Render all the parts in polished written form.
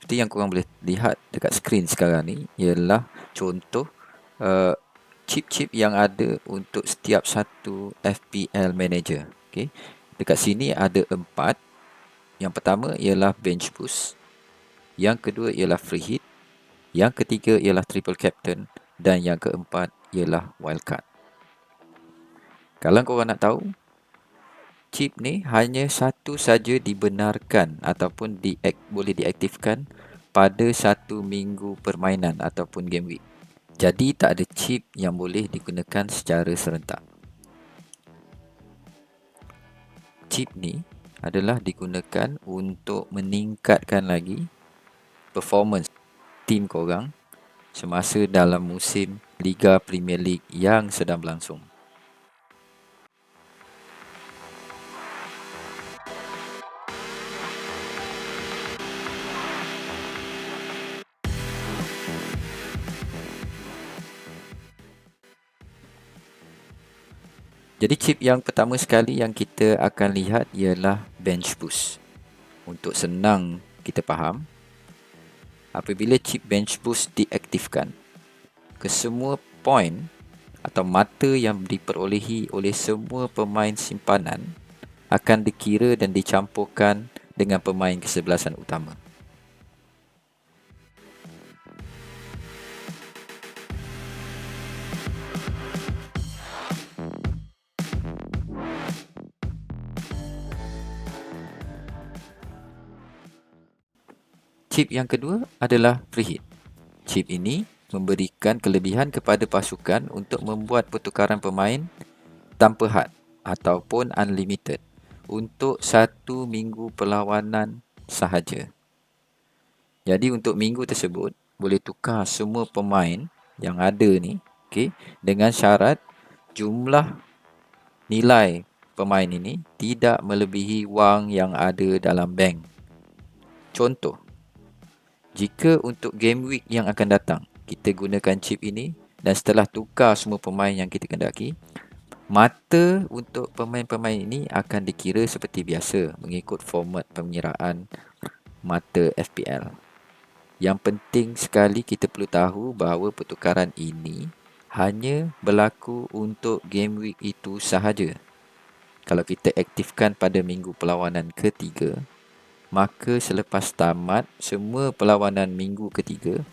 seperti yang korang boleh lihat dekat skrin sekarang ni ialah contoh uh, chip-chip yang ada untuk setiap satu FPL manager. Okay. Dekat sini ada 4. Yang pertama ialah bench boost, yang kedua ialah free hit, yang ketiga ialah triple captain, dan yang keempat ialah wildcard. Kalau korang nak tahu, chip ni hanya satu saja dibenarkan ataupun boleh diaktifkan pada 1 minggu permainan ataupun game week. Jadi tak ada chip yang boleh digunakan secara serentak. Chip ni adalah digunakan untuk meningkatkan lagi performance tim korang semasa dalam musim Liga Premier League yang sedang berlangsung. Jadi chip yang pertama sekali yang kita akan lihat ialah bench boost. Untuk senang kita faham, apabila chip bench boost diaktifkan, kesemua poin atau mata yang diperolehi oleh semua pemain simpanan akan dikira dan dicampurkan dengan pemain kesebelasan utama. Chip yang kedua adalah free hit. Chip ini memberikan kelebihan kepada pasukan untuk membuat pertukaran pemain tanpa had ataupun unlimited untuk 1 minggu perlawanan sahaja. Jadi untuk minggu tersebut boleh tukar semua pemain yang ada ni, dengan syarat jumlah nilai pemain ini tidak melebihi wang yang ada dalam bank. Contoh, jika untuk game week yang akan datang kita gunakan chip ini dan setelah tukar semua pemain yang kita kendaki, mata untuk pemain-pemain ini akan dikira seperti biasa mengikut format pengiraan mata FPL. Yang penting sekali kita perlu tahu bahawa pertukaran ini hanya berlaku untuk game week itu sahaja. Kalau kita aktifkan pada minggu perlawanan ketiga, maka selepas tamat semua perlawanan minggu ketiga,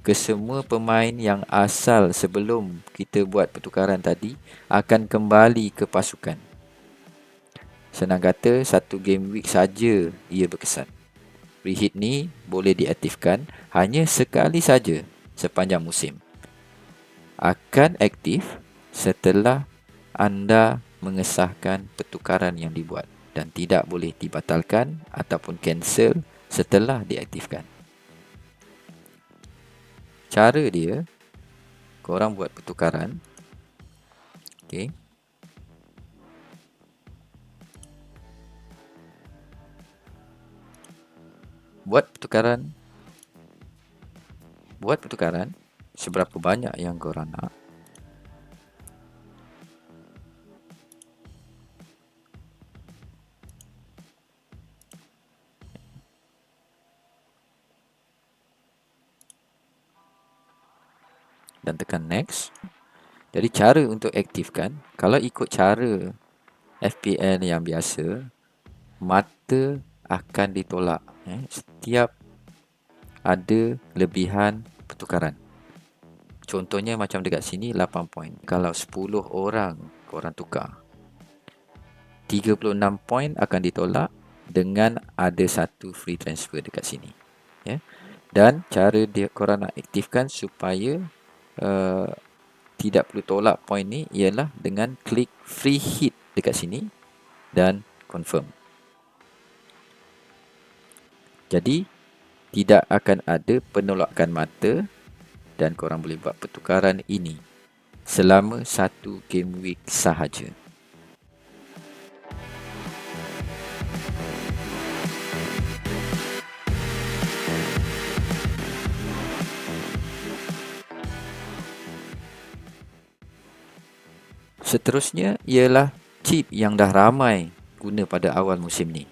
kesemua pemain yang asal sebelum kita buat pertukaran tadi akan kembali ke pasukan. Senang kata, 1 game week saja ia berkesan. Free hit ni boleh diaktifkan hanya sekali saja sepanjang musim. Akan aktif setelah anda mengesahkan pertukaran yang dibuat dan tidak boleh dibatalkan ataupun cancel setelah diaktifkan. Cara dia, korang buat pertukaran. Okey. Buat pertukaran seberapa banyak yang korang nak. Dan tekan next. Jadi cara untuk aktifkan, kalau ikut cara FPL yang biasa, mata akan ditolak setiap ada lebihan pertukaran. Contohnya macam dekat sini 8 poin. Kalau 10 orang korang tukar, 36 poin akan ditolak dengan ada satu free transfer dekat sini. Dan cara dia korang nak aktifkan supaya tidak perlu tolak poin ni ialah dengan klik free hit dekat sini dan confirm. Jadi tidak akan ada penolakan mata dan korang boleh buat pertukaran ini selama 1 game week sahaja. Seterusnya ialah chip yang dah ramai guna pada awal musim ni.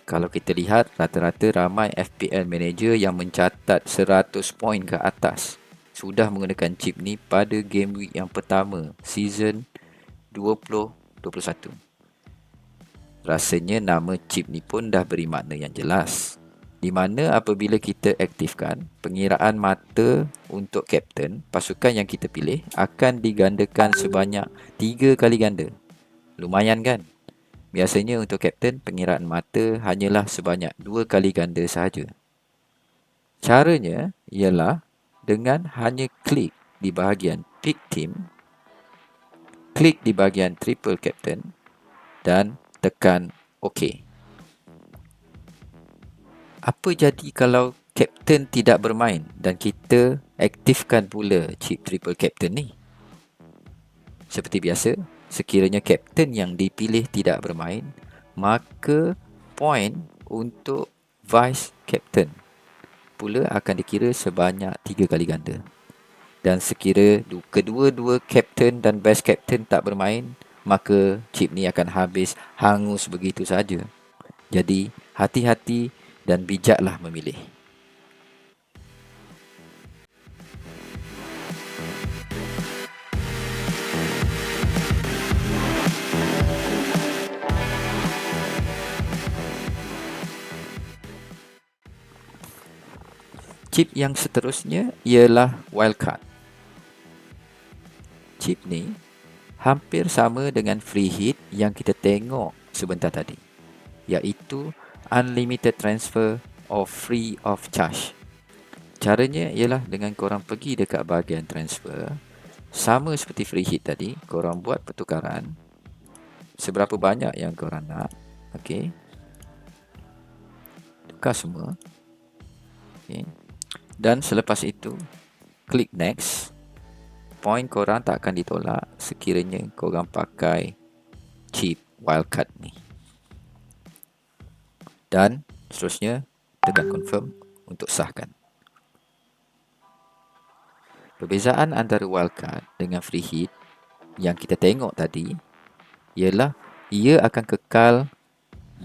Kalau kita lihat, rata-rata ramai FPL manager yang mencatat 100 poin ke atas sudah menggunakan chip ni pada game week yang pertama season 2021. Rasanya nama chip ni pun dah beri makna yang jelas, di mana apabila kita aktifkan, pengiraan mata untuk kapten pasukan yang kita pilih akan digandakan sebanyak 3 kali ganda. Lumayan kan? Biasanya untuk kapten, pengiraan mata hanyalah sebanyak 2 kali ganda sahaja. Caranya ialah dengan hanya klik di bahagian Pick Team, klik di bahagian Triple Captain dan tekan OK. Apa jadi kalau kapten tidak bermain dan kita aktifkan pula chip Triple Captain ni? Seperti biasa, sekiranya kapten yang dipilih tidak bermain, maka poin untuk vice captain pula akan dikira sebanyak 3 kali ganda. Dan sekira kedua-dua kapten dan vice captain tak bermain, maka chip ni akan habis hangus begitu saja. Jadi, hati-hati dan bijaklah memilih. Chip yang seterusnya ialah wildcard. Chip ni hampir sama dengan free hit yang kita tengok sebentar tadi, iaitu unlimited transfer or free of charge. Caranya ialah dengan korang pergi dekat bahagian transfer, sama seperti free hit tadi, korang buat pertukaran seberapa banyak yang korang nak. Okey. Tukar semua. Okey. Dan selepas itu, klik next. Poin korang tak akan ditolak sekiranya korang pakai chip wildcard ni. Dan seterusnya, tekan confirm untuk sahkan. Perbezaan antara wildcard dengan free hit yang kita tengok tadi ialah ia akan kekal,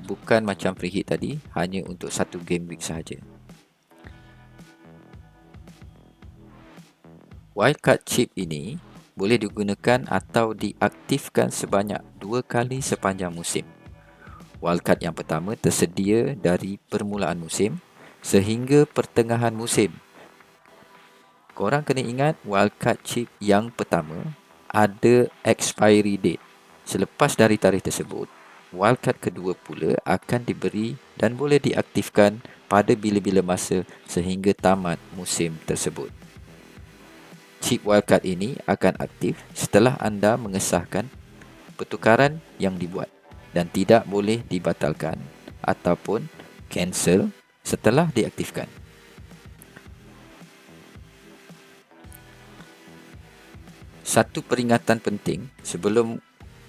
bukan macam free hit tadi, hanya untuk satu game week sahaja. Wildcard chip ini boleh digunakan atau diaktifkan sebanyak 2 kali sepanjang musim. Wildcard yang pertama tersedia dari permulaan musim sehingga pertengahan musim. Korang kena ingat, wildcard chip yang pertama ada expiry date. Selepas dari tarikh tersebut, wildcard kedua pula akan diberi dan boleh diaktifkan pada bila-bila masa sehingga tamat musim tersebut. Chip wildcard ini akan aktif setelah anda mengesahkan pertukaran yang dibuat dan tidak boleh dibatalkan ataupun cancel setelah diaktifkan. Satu peringatan penting sebelum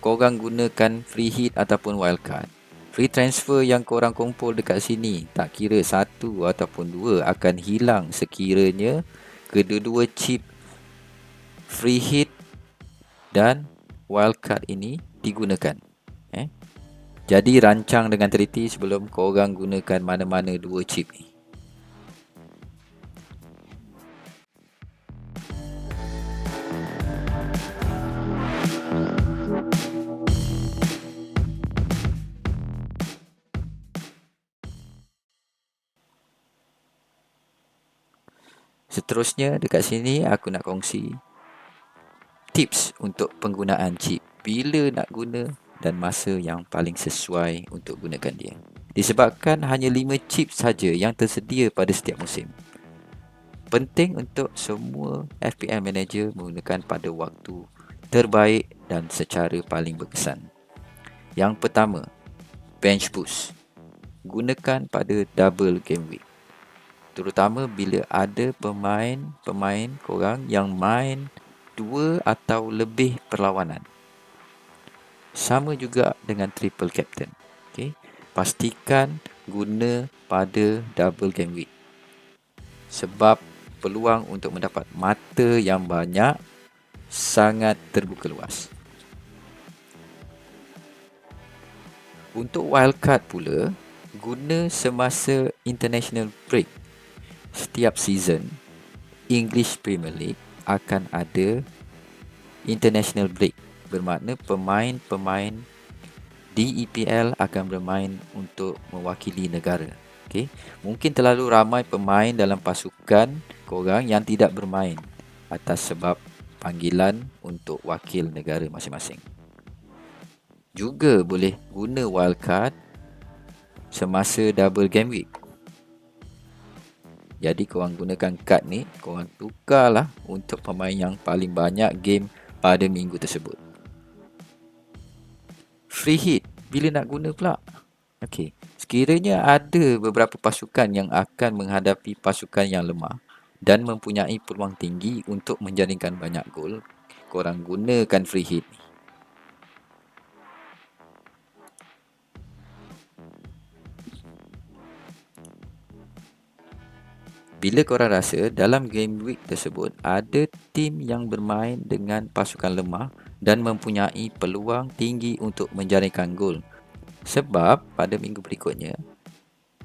korang gunakan free hit ataupun wildcard, free transfer yang korang kumpul dekat sini, tak kira satu ataupun dua, akan hilang sekiranya kedua-dua chip free hit dan wildcard ini digunakan. Jadi rancang dengan teliti sebelum korang gunakan mana-mana dua chip ni. Seterusnya dekat sini aku nak kongsi tips untuk penggunaan chip, bila nak guna dan masa yang paling sesuai untuk gunakan dia. Disebabkan hanya 5 chip saja yang tersedia pada setiap musim, penting untuk semua FPL manager menggunakan pada waktu terbaik dan secara paling berkesan. Yang pertama, bench boost. Gunakan pada double game week, terutama bila ada pemain korang yang main 2 atau lebih perlawanan. Sama juga dengan triple captain. Okay. Pastikan guna pada double game week, sebab peluang untuk mendapat mata yang banyak sangat terbuka luas. Untuk wildcard pula, guna semasa international break. Setiap season English Premier League akan ada international break. Bermakna pemain-pemain di EPL akan bermain untuk mewakili negara. Okey, mungkin terlalu ramai pemain dalam pasukan korang yang tidak bermain atas sebab panggilan untuk wakil negara masing-masing. Juga boleh guna wildcard semasa double game week. Jadi korang gunakan kad ni, korang tukarlah untuk pemain yang paling banyak game pada minggu tersebut. Free hit, bila nak guna pula? Okey, sekiranya ada beberapa pasukan yang akan menghadapi pasukan yang lemah dan mempunyai peluang tinggi untuk menjaringkan banyak gol, korang gunakan free hit ni. Bila korang rasa dalam game week tersebut ada tim yang bermain dengan pasukan lemah dan mempunyai peluang tinggi untuk menjaringkan gol. Sebab pada minggu berikutnya,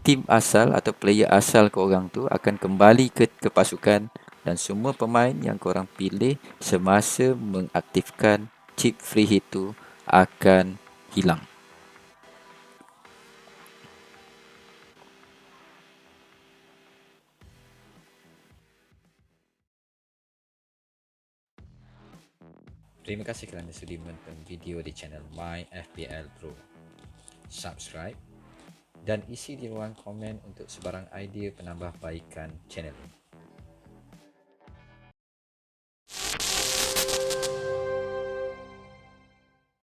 tim asal atau player asal korang tu akan kembali ke pasukan dan semua pemain yang korang pilih semasa mengaktifkan chip free hit tu akan hilang. Terima kasih kerana sudi menonton video di channel My FPL Pro. Subscribe dan isi di ruang komen untuk sebarang idea penambahbaikan channel ini.